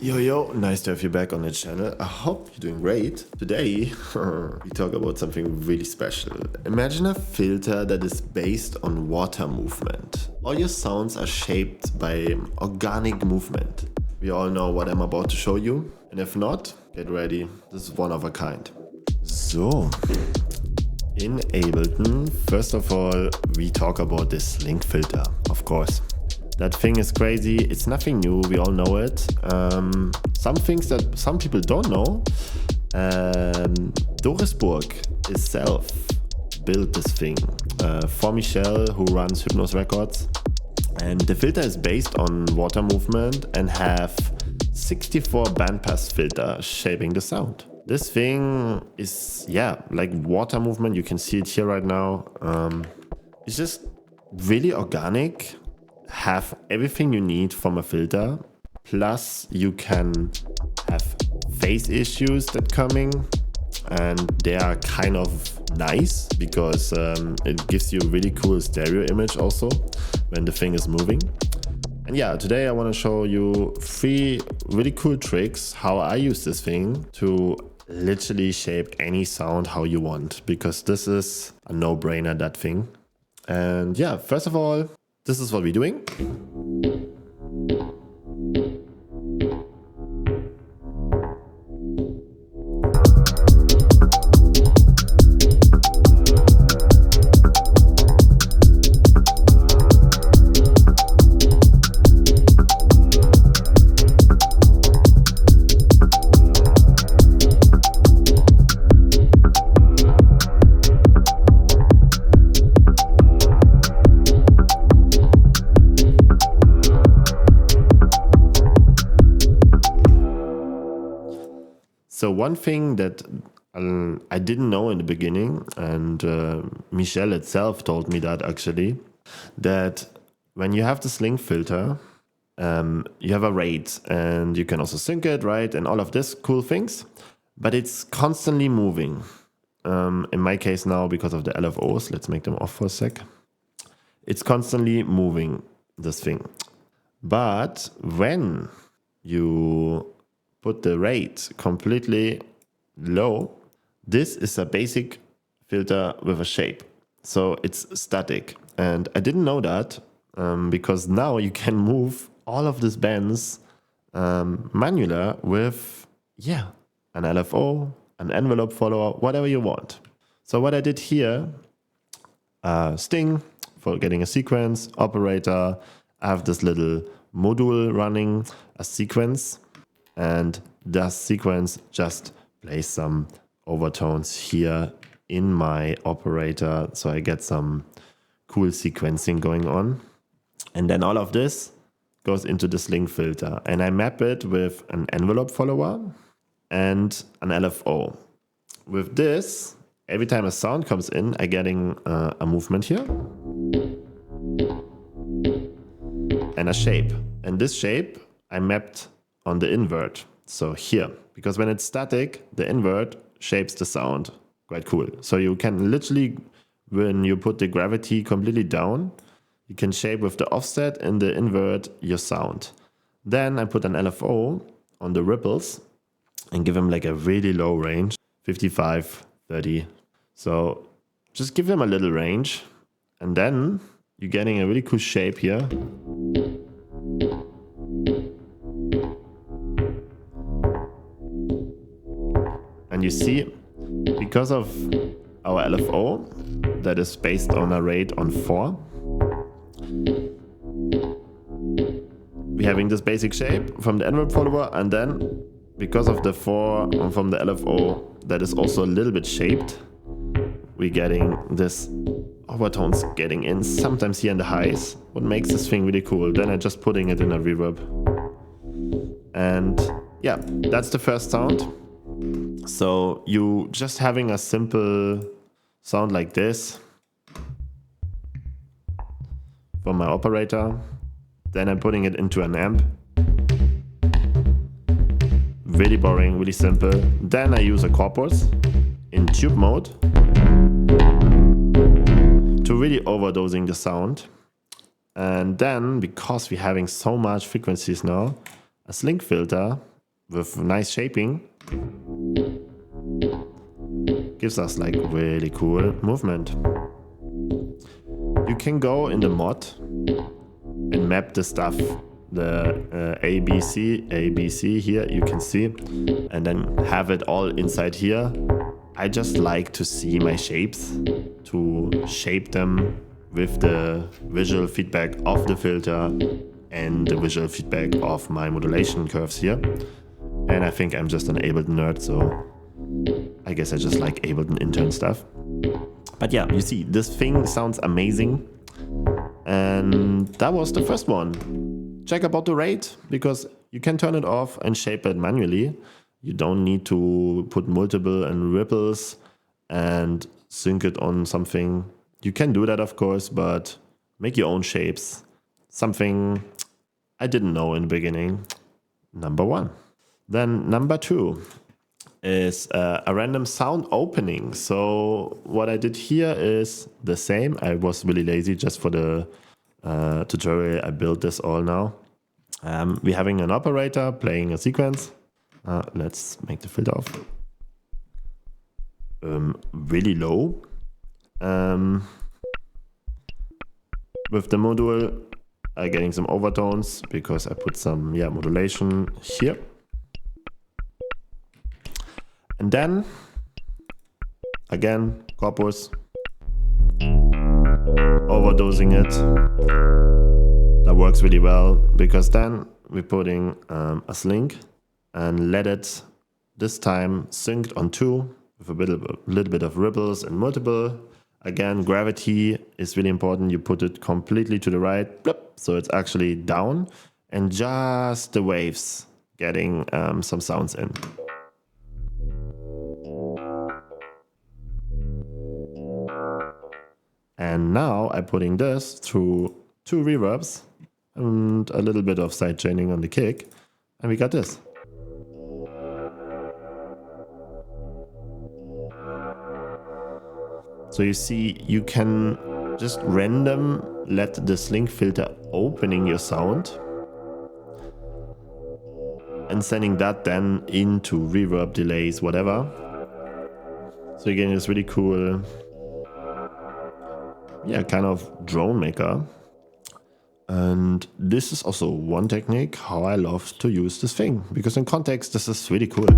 Yo, nice to have you back on the channel. I hope you're doing great. Today, we talk about something really special. Imagine a filter that is based on water movement. All your sounds are shaped by organic movement. We all know what I'm about to show you, and if not, get ready. This is one of a kind. So, in Ableton, first of all, we talk about this Slink Filter, of course. That thing is crazy. It's nothing new. We all know it. Some things that some people don't know. Dorisborg itself built this thing for Michelle, who runs Hypnos Records. And the filter is based on water movement and have 64 bandpass filter shaping the sound. This thing is, like water movement. You can see it here right now. It's just really organic. Have everything you need from a filter, plus you can have phase issues that coming, and they are kind of nice because it gives you a really cool stereo image also when the thing is moving. And today I want to show you 3 really cool tricks how I use this thing to literally shape any sound how you want, because this is a no-brainer, that thing. And first of all, this is what we're doing. So one thing that I didn't know in the beginning, and Michelle itself told me that actually, that when you have the Slink filter, you have a rate and you can also sync it, right? And all of this cool things, but it's constantly moving. In my case now, because of the LFOs, let's make them off for a sec. It's constantly moving, this thing. But when you put the rate completely low, this is a basic filter with a shape. So it's static. And I didn't know that because now you can move all of these bands manually with, an LFO, an envelope follower, whatever you want. So what I did here, sting for getting a sequence, operator, I have this little module running a sequence, and that sequence just plays some overtones here in my operator, so I get some cool sequencing going on. And then all of this goes into the Slink filter, and I map it with an envelope follower and an LFO. With this, every time a sound comes in, I'm getting a movement here and a shape. And this shape I mapped on the invert, so here, because when it's static, the invert shapes the sound. Quite cool. So you can literally, when you put the gravity completely down, you can shape with the offset and the invert your sound. Then I put an LFO on the ripples and give them like a really low range, 55, 30. So just give them a little range, and then you're getting a really cool shape here. And you see, because of our LFO that is based on a rate on 4, we're having this basic shape from the envelope follower, and then because of the 4 from the LFO that is also a little bit shaped, we're getting this overtones getting in, sometimes here in the highs, what makes this thing really cool. Then I'm just putting it in a reverb. And that's the first sound. So you just having a simple sound like this from my operator, then I'm putting it into an amp. Really boring, really simple. Then I use a corpus in tube mode to really overdosing the sound. And then, because we're having so much frequencies now, a Slink filter with nice shaping gives us like really cool movement. You can go in the mod and map the stuff, the ABC here, you can see, and then have it all inside here. I just like to see my shapes, to shape them with the visual feedback of the filter and the visual feedback of my modulation curves here. And I think I'm just an Ableton nerd, so I guess I just like Ableton intern stuff. But yeah, you see, this thing sounds amazing. And that was the first one. Check about the rate, because you can turn it off and shape it manually. You don't need to put multiple and ripples and sync it on something. You can do that, of course, but make your own shapes. Something I didn't know in the beginning. Number one. Then number two is a random sound opening. So what I did here is the same. I was really lazy just for the tutorial. I built this all now. We're having an operator playing a sequence. Let's make the filter off. Really low. With the module, I'm getting some overtones because I put some modulation here. And then, again, corpus, overdosing it. That works really well, because then we're putting a Slink and let it, this time, synced on 2 with a little bit of ripples and multiple. Again, gravity is really important. You put it completely to the right, blip, so it's actually down, and just the waves getting some sounds in. And now I'm putting this through 2 reverbs and a little bit of sidechaining on the kick, and we got this. So you see, you can just random let the Slink filter opening your sound and sending that then into reverb, delays, whatever. So again, it's really cool, kind of drone maker. And this is also one technique how I love to use this thing, because in context, this is really cool.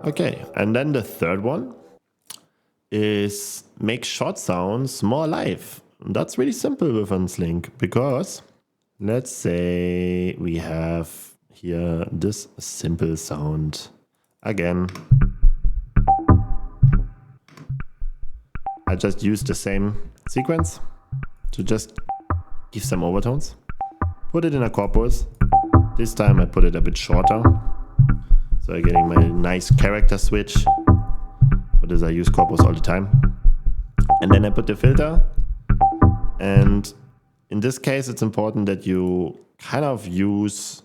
Okay, and then the third one is make short sounds more alive. That's really simple with Slink, because let's say we have here this simple sound. Again, I just use the same sequence to just give some overtones. Put it in a corpus. This time I put it a bit shorter. So I'm getting my nice character switch. For this I use corpus all the time. And then I put the filter. And in this case, it's important that you kind of use,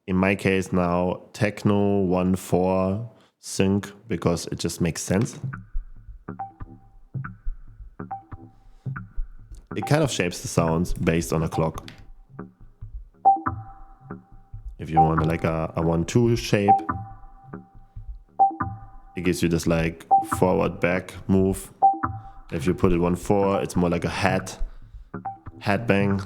in my case now, techno 1/4 sync, because it just makes sense. It kind of shapes the sounds based on a clock. If you want like a 1/2 shape, it gives you this like forward back move. If you put it 1/4, it's more like a hat bang.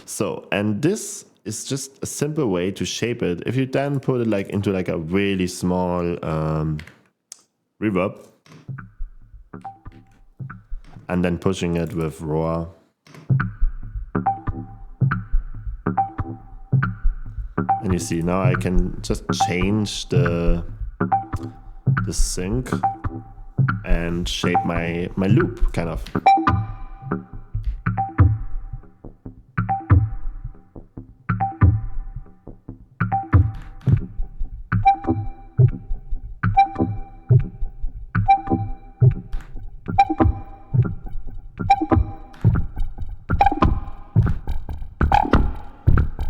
So, and this is just a simple way to shape it. If you then put it like into like a really small reverb, and then pushing it with raw, and you see now I can just change the sync and shape my loop kind of.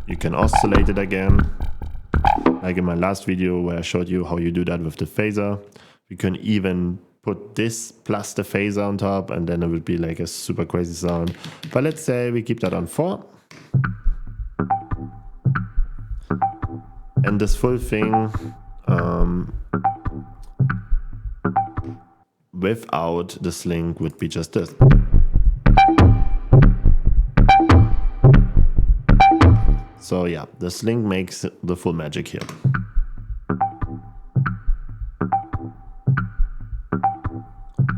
You can oscillate it again. Like in my last video where I showed you how you do that with the phaser. You can even put this plus the phaser on top, and then it would be like a super crazy sound. But let's say we keep that on 4. And this full thing without the Slink would be just this. So yeah, the Slink makes the full magic here.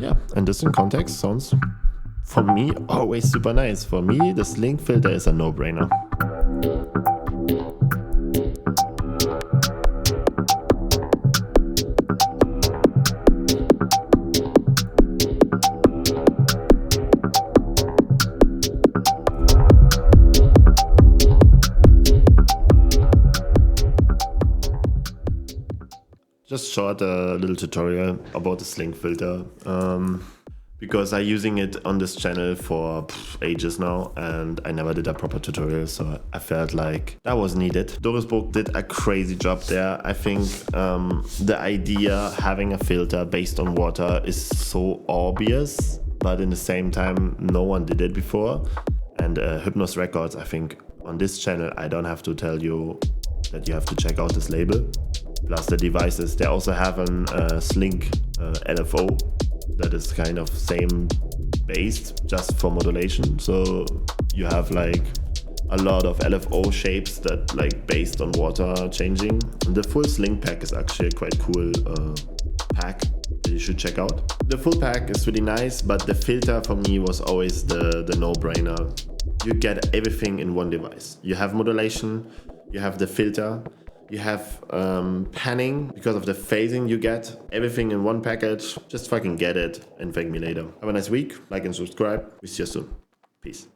Yeah, and this in context sounds, for me, always super nice. For me, the Slink filter is a no-brainer. Just short little tutorial about the Slink filter, because I'm using it on this channel for ages now and I never did a proper tutorial, so I felt like that was needed. Dorisborg did a crazy job there. I think the idea having a filter based on water is so obvious, but in the same time no one did it before. And Hypnos Records, I think on this channel I don't have to tell you that you have to check out this label. Plus the devices, they also have a Slink LFO that is kind of same based, just for modulation. So you have like a lot of LFO shapes that like based on water changing. And the full Slink pack is actually a quite cool pack that you should check out. The full pack is really nice, but the filter for me was always the no-brainer. You get everything in one device. You have modulation, you have the filter, you have panning because of the phasing you get. Everything in one package. Just fucking get it and thank me later. Have a nice week. Like and subscribe. We see you soon. Peace.